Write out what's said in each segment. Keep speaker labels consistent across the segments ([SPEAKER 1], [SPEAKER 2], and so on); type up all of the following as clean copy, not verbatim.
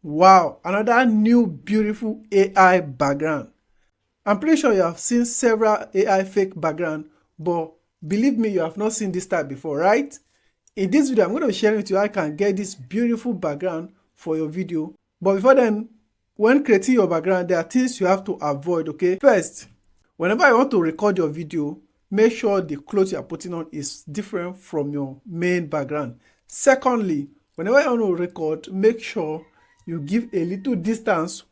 [SPEAKER 1] Wow, another new beautiful AI background. I'm pretty sure you have seen several AI fake background, but believe me, you have not seen this type before, right? In this video, I'm going to be sharing with you how I can get this beautiful background for your video. But before then, when creating your background, there are things you have to avoid, okay? First, whenever you want to record your video, make sure the clothes you are putting on is different from your main background. Secondly, whenever you want to record, make sure you give a little distance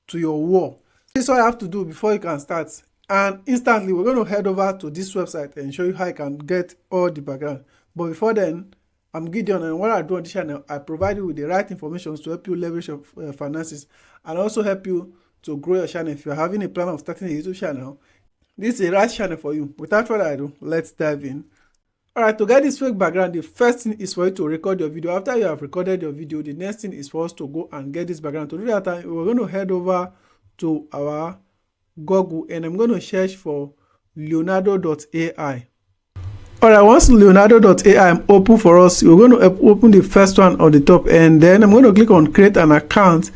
[SPEAKER 1] to your wall. This is all you have to do before you can start. And instantly, we're going to head over to this website and show you how you can get all the background. But before then, I'm Gideon, and what I do on this channel, I provide you with the right information to help you leverage your finances and also help you to grow your channel. If you're having a plan of starting a YouTube channel, this is the right channel for you. Without further ado, let's dive in. Alright, to get this fake background, the first thing is for you to record your video. After you have recorded your video, the next thing is for us to go and get this background. To do that, we're going to head over to our Google and I'm going to search for Leonardo.ai. Alright, once Leonardo.ai open for us, we're going to open the first one on the top, and then I'm going to click on create an account.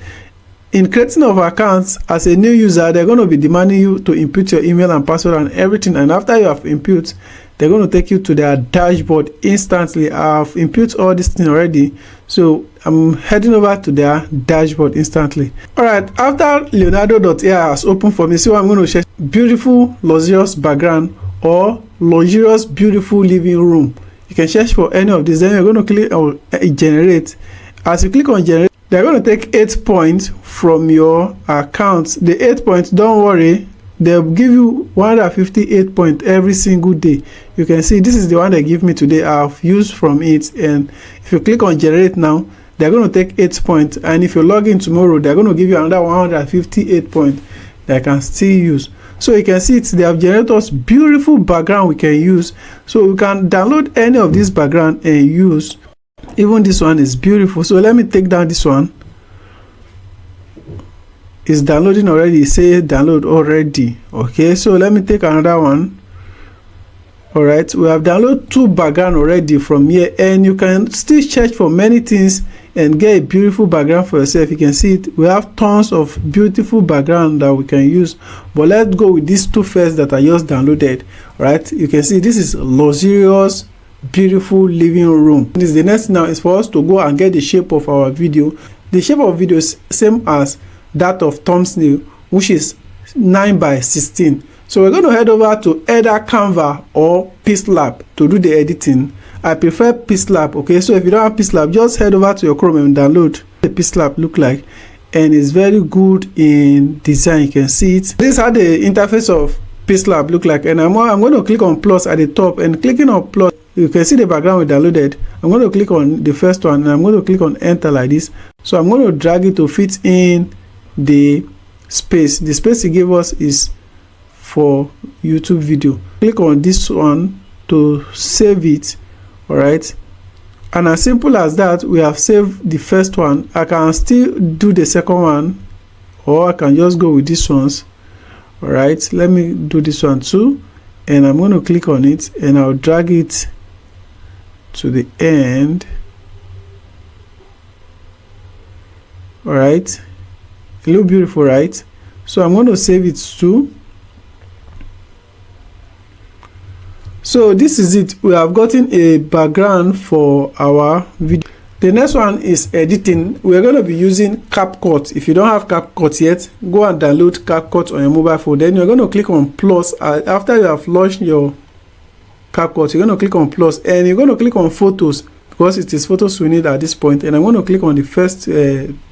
[SPEAKER 1] In creating of accounts, as a new user, they're going to be demanding you to input your email and password and everything. And after you have input, they're going to take you to their dashboard instantly. I've input all this thing already, so I'm heading over to their dashboard instantly. All right, after Leonardo.ai has opened for me, so I'm going to check beautiful luxurious background or luxurious beautiful living room. You can search for any of these. Then you're going to click on generate. As you click on generate, they're going to take 8 points from your account. The 8 points, don't worry, they'll give you 158 points every single day. You can see this is the one they give me today. I've used from it, and if you click on generate now, they're going to take 8 points, and if you log in tomorrow, they're going to give you another 158 points that I can still use. So you can see they have generated us beautiful background we can use. So you can download any of this background and use. Even this one is beautiful. So let me take down this one. It's downloading already. It says download already. Okay, so let me take another one. All right, we have downloaded 2 background already from here, and you can still search for many things and get a beautiful background for yourself. You can see it. We have tons of beautiful background that we can use, but let's go with these 2 first that I just downloaded. All right, you can see this is luxurious beautiful living room. This is the next now is for us to go and get the shape of our video. The shape of video is same as that of thumbnail, which is 9 by 16. So we're going to head over to either Canva or Pixlab to do the editing. I prefer Pixlab. Okay, so if you don't have Pixlab, just head over to your Chrome and download the Pixlab look like, and it's very good in design. You can see it. This is how the interface of Pixlab look like, and I'm going to click on plus at the top, and clicking on plus, you can see the background we downloaded. I'm going to click on the first one, and I'm going to click on enter like this. So I'm going to drag it to fit in the space. The space he gave us is for YouTube video. Click on this one to save it. All right, and as simple as that, we have saved the first one. I can still do the second one, or I can just go with these ones. All right, let me do this one too, and I'm going to click on it, and I'll drag it to the end. All right, it looks beautiful, right? So I'm going to save it too. So this is it. We have gotten a background for our video. The next one is editing. We're going to be using CapCut. If you don't have CapCut yet, go and download CapCut on your mobile phone. Then you're going to click on plus. After you have launched your CapCut, you're going to click on plus, and you're going to click on photos, because it is photos we need at this point. And I'm going to click on the first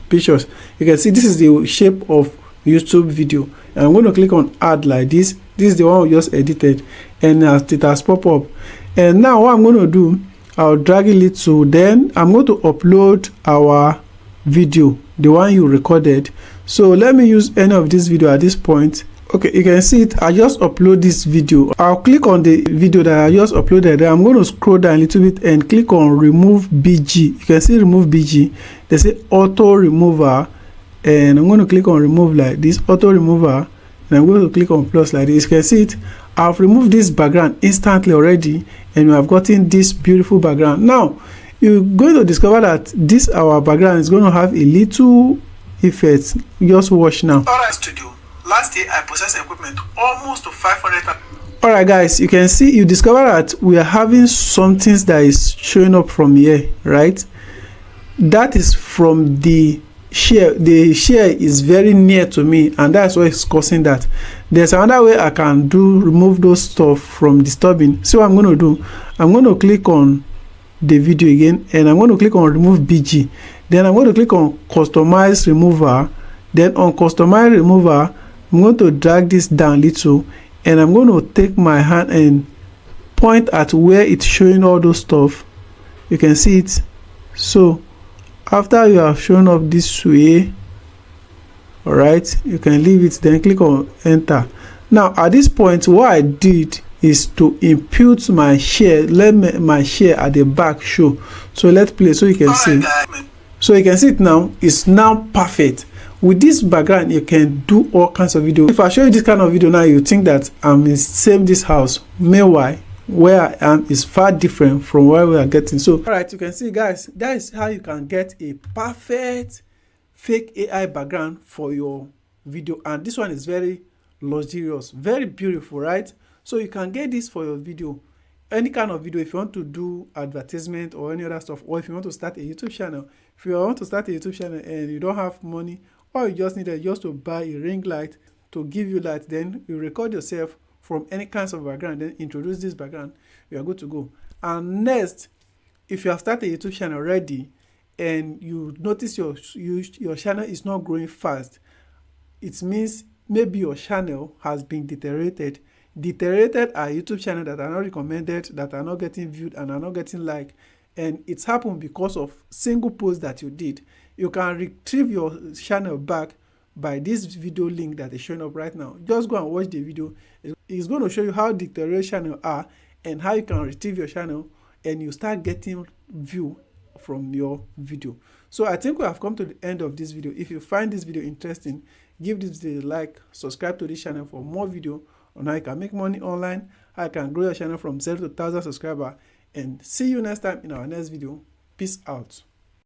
[SPEAKER 1] pictures. You can see this is the shape of YouTube video, and I'm going to click on add like this. This is the one we just edited, and it has popped up. And now what I'm going to do, I'll drag it to, then I'm going to upload our video, the one you recorded. So let me use any of this video at this point. Okay, you can see it. I just upload this video. I'll click on the video that I just uploaded. I'm going to scroll down a little bit and click on remove BG. You can see remove BG. They say auto remover, and I'm going to click on remove like this, auto remover, and I'm going to click on plus like this. You can see it. I've removed this background instantly already, and we have gotten this beautiful background. Now you're going to discover that this our background is going to have a little effects. Just watch now. Alright, studio. Last year I processed equipment almost to 500. Alright guys, you can see, you discover that we are having something that is showing up from here, right? That is from the share. The share is very near to me, and that's why it's causing that. There's another way I can remove those stuff from disturbing. So what I'm going to do, I'm going to click on the video again, and I'm going to click on remove BG. Then I'm going to click on customize remover. Then on customize remover, I'm going to drag this down little, and I'm going to take my hand and point at where it's showing all those stuff. You can see it. So after you have shown up this way, all right, you can leave it, then click on enter. Now at this point, what I did is to impute my share. Let my share at the back show. So let's play so you can see. So you can see it now. It's now perfect. With this background, you can do all kinds of video. If I show you this kind of video now, you think that I'm in this house. Meanwhile, where I am is far different from where we are getting. So all right, you can see guys, that is how you can get a perfect fake AI background for your video. And this one is very luxurious, very beautiful, right? So you can get this for your video, any kind of video. If you want to do advertisement or any other stuff, or if you want to start a YouTube channel. If you want to start a YouTube channel and you don't have money, or you just need just to buy a ring light to give you light, then you record yourself from any kinds of background, then introduce this background, you are good to go. And next, if you have started a YouTube channel already and you notice your channel is not growing fast, it means maybe your channel has been deteriorated are YouTube channel that are not recommended, that are not getting viewed and are not getting liked, and it's happened because of single post that you did. You can retrieve your channel back by this video link that is showing up right now. Just go and watch the video. It's going to show you how deteriorated channel are and how you can retrieve your channel and you start getting view from your video. So I think we have come to the end of this video. If you find this video interesting, give this video a like, subscribe to this channel for more video on how you can make money online, how you can grow your channel from 0 to 1,000 subscribers, and see you next time in our next video. Peace out.